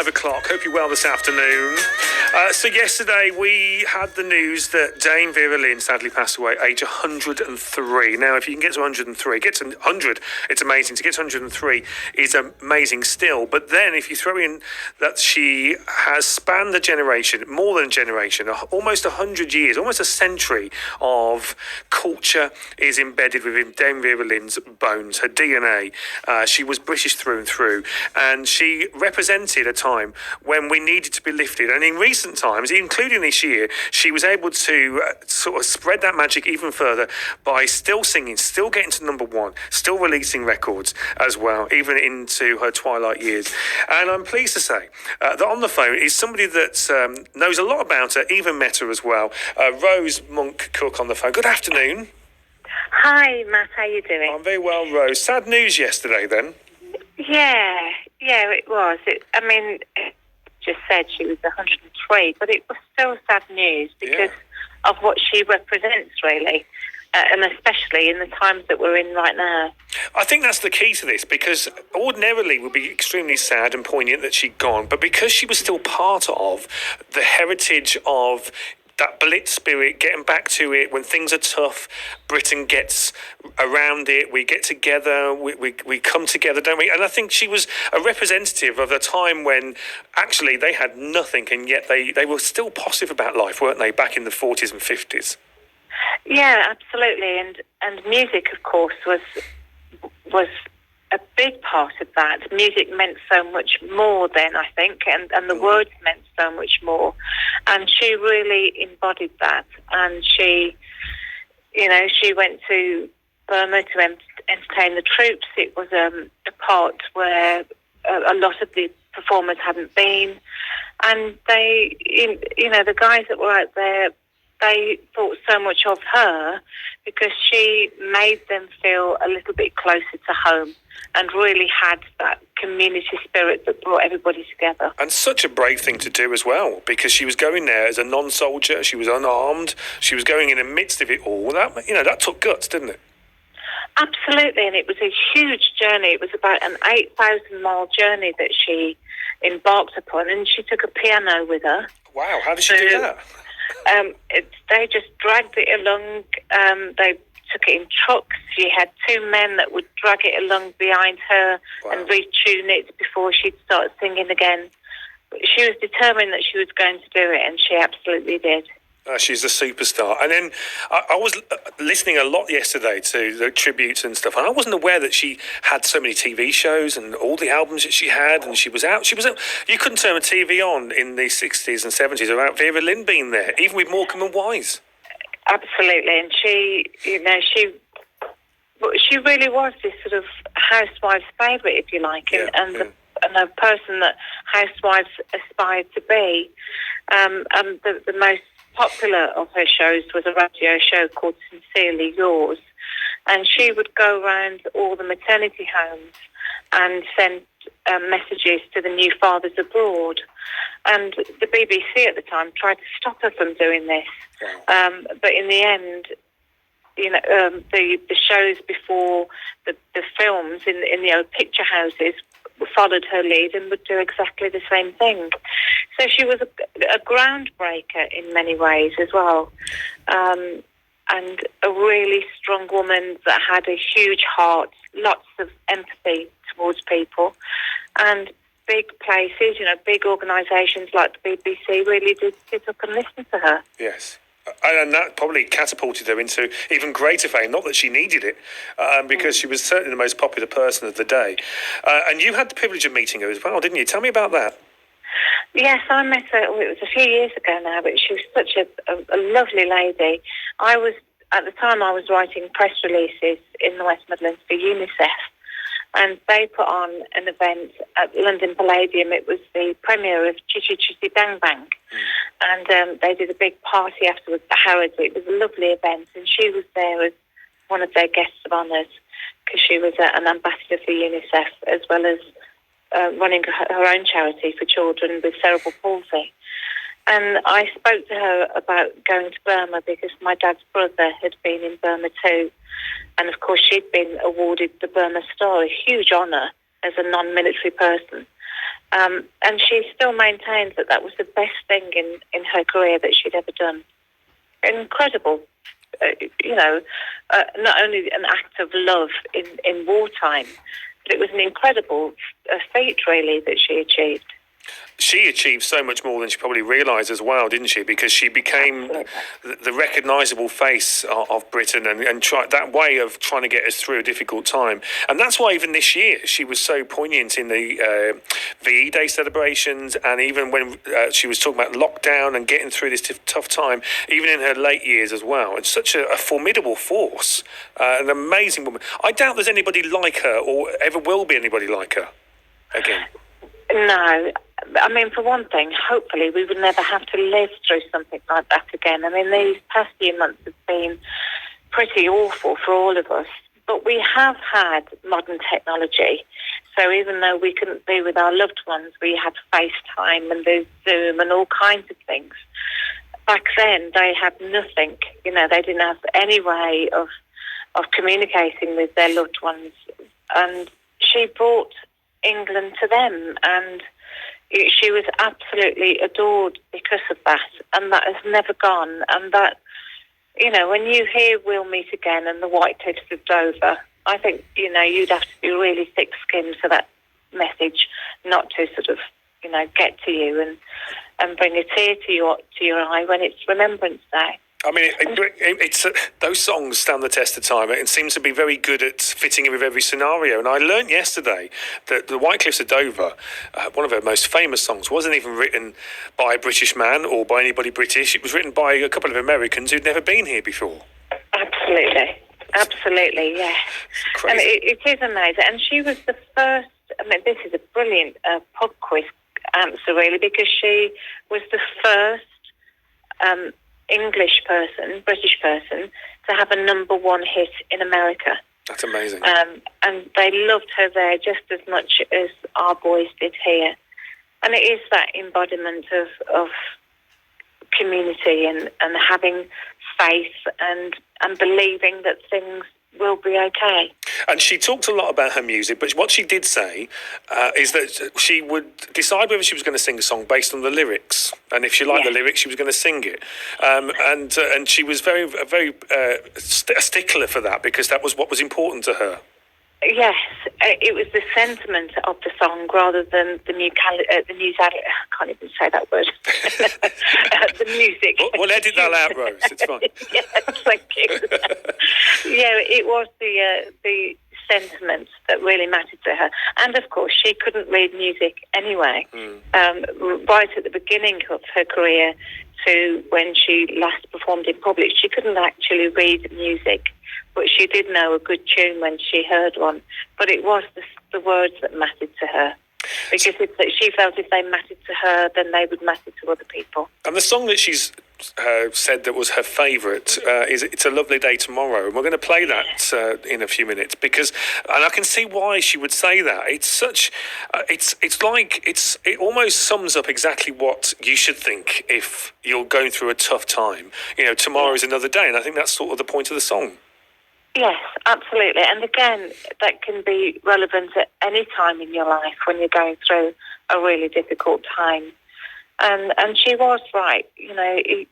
5 o'clock. Hope you're well this afternoon. So yesterday we had the news that Dame Vera Lynne sadly passed away, age 103. Now, if you can get to 103, get to 100, it's amazing. To get to 103 is amazing still. But then if you throw in that she has spanned a generation, more than a generation, almost 100 years, almost a century of culture is embedded within Dame Vera Lynne's bones, her DNA. She was British through and through, and she represented a time when we needed to be lifted. And in recent times, including this year, she was able to sort of spread that magic even further by still singing, still getting to number one, still releasing records as well, even into her twilight years. And I'm pleased to say that on the phone is somebody that knows a lot about her, even met her as well. Rose Monk-Cook on the phone. Good afternoon. Hi, Matt. How you doing? I'm very well, Rose. Sad news yesterday, then. Yeah, it was. It just said she was 103, but it was still sad news because of what she represents, really, and especially in the times that we're in right now. I think that's the key to this, because ordinarily it would be extremely sad and poignant that she'd gone, but because she was still part of the heritage of that Blitz spirit, getting back to it when things are tough, Britain gets around it, we get together, we come together, don't we? And I think she was a representative of a time when actually they had nothing, and yet they were still positive about life, weren't they, back in the 40s and 50s? Yeah, absolutely. And music, of course, was a big part of that. Music meant so much more then, I think, and the words meant so much more. And she really embodied that. And she went to Burma to entertain the troops. It was a part where a lot of the performers hadn't been. And they, the guys that were out there, they thought so much of her because she made them feel a little bit closer to home and really had that community spirit that brought everybody together. And such a brave thing to do as well, because she was going there as a non-soldier, she was unarmed, she was going in the midst of it all. That took guts, didn't it? Absolutely, and it was a huge journey. It was about an 8,000-mile journey that she embarked upon, and she took a piano with her. Wow, how did she do that? They just dragged it along. They took it in trucks. She had two men that would drag it along behind her and retune it before she'd start singing again. But she was determined that she was going to do it, and she absolutely did. She's a superstar. And then I was listening a lot yesterday to the tributes and stuff, and I wasn't aware that she had so many TV shows and all the albums that she had, and she was out. You couldn't turn a TV on in the 60s and 70s without Vera Lynne being there, even with Morecambe and Wise. Absolutely, and she really was this sort of housewife's favourite, if you like, and the person that housewives aspired to be. And the most popular of her shows was a radio show called Sincerely Yours, and she would go around all the maternity homes and send messages to the new fathers abroad. And the BBC at the time tried to stop her from doing this, but in the end, the shows before the films in the old picture houses followed her lead and would do exactly the same thing. So she was a groundbreaker in many ways as well, and a really strong woman that had a huge heart, lots of empathy towards people, and big places, big organisations like the BBC really did sit up and listen to her. Yes. And that probably catapulted her into even greater fame. Not that she needed it, because she was certainly the most popular person of the day. And you had the privilege of meeting her as well, didn't you? Tell me about that. Yes, I met her. It was a few years ago now, but she was such a lovely lady. At the time, I was writing press releases in the West Midlands for UNICEF, and they put on an event at London Palladium. It was the premiere of Chitty Chitty Bang Bang. And they did a big party afterwards at Harrods. It was a lovely event, and she was there as one of their guests of honours because she was an ambassador for UNICEF as well as running her own charity for children with cerebral palsy. And I spoke to her about going to Burma because my dad's brother had been in Burma too. And of course she'd been awarded the Burma Star, a huge honour as a non-military person. And she still maintains that that was the best thing in her career that she'd ever done. Incredible. Not only an act of love in wartime, but it was an incredible feat, really, that she achieved. She achieved so much more than she probably realised as well, didn't she? Because she became the recognisable face of Britain and that way of trying to get us through a difficult time. And that's why even this year she was so poignant in the VE Day celebrations, and even when she was talking about lockdown and getting through this tough time, even in her late years as well. It's such a formidable force, an amazing woman. I doubt there's anybody like her or ever will be anybody like her again. No. I mean, for one thing, hopefully we would never have to live through something like that again. I mean, these past few months have been pretty awful for all of us. But we have had modern technology. So even though we couldn't be with our loved ones, we had FaceTime and there's Zoom and all kinds of things. Back then, they had nothing. They didn't have any way of communicating with their loved ones. And she brought England to them, and she was absolutely adored because of that, and that has never gone. And that, when you hear "We'll Meet Again" and the White Cliffs of Dover, I think, you'd have to be really thick-skinned for that message not to sort of, get to you and bring a tear to your eye when it's Remembrance Day. I mean, it's those songs stand the test of time. It seems to be very good at fitting in with every scenario. And I learned yesterday that the White Cliffs of Dover, one of her most famous songs, wasn't even written by a British man or by anybody British. It was written by a couple of Americans who'd never been here before. Absolutely, yes. And it is amazing. And she was the first. I mean, this is a brilliant pub quiz answer, really, because she was the first British person, to have a #1 hit in America. That's amazing. And they loved her there just as much as our boys did here. And it is that embodiment of community and having faith and believing that things will be okay. And she talked a lot about her music, but what she did say is that she would decide whether she was going to sing a song based on the lyrics, and if she liked the lyrics, she was going to sing it. And she was very a stickler for that, because that was what was important to her. Yes, it was the sentiment of the song rather than the I can't even say that word. The music. We'll edit that out, Rose. It's fine. Yes, thank you. It was the sentiment that really mattered to her. And of course, she couldn't read music anyway. Right at the beginning of her career to when she last performed in public, she couldn't actually read music. But she did know a good tune when she heard one. But it was the words that mattered to her. Because she felt if they mattered to her, then they would matter to other people. And the song that she's said that was her favourite is "It's a Lovely Day Tomorrow." And we're going to play that in a few minutes, and I can see why she would say that. It's such, it almost sums up exactly what you should think if you're going through a tough time. Tomorrow is another day, and I think that's sort of the point of the song. Yes, absolutely. And again, that can be relevant at any time in your life when you're going through a really difficult time. And she was right. You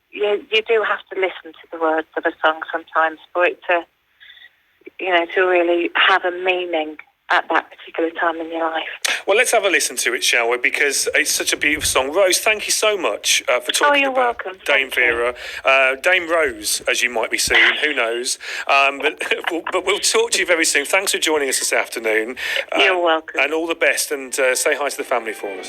do have to listen to the words of a song sometimes for it to really have a meaning at that particular time in your life. Well, let's have a listen to it, shall we? Because it's such a beautiful song. Rose, thank you so much for talking you're about welcome. Dame Vera. Dame Rose, as you might be seeing, who knows? But we'll talk to you very soon. Thanks for joining us this afternoon. You're welcome. And all the best, and say hi to the family for us.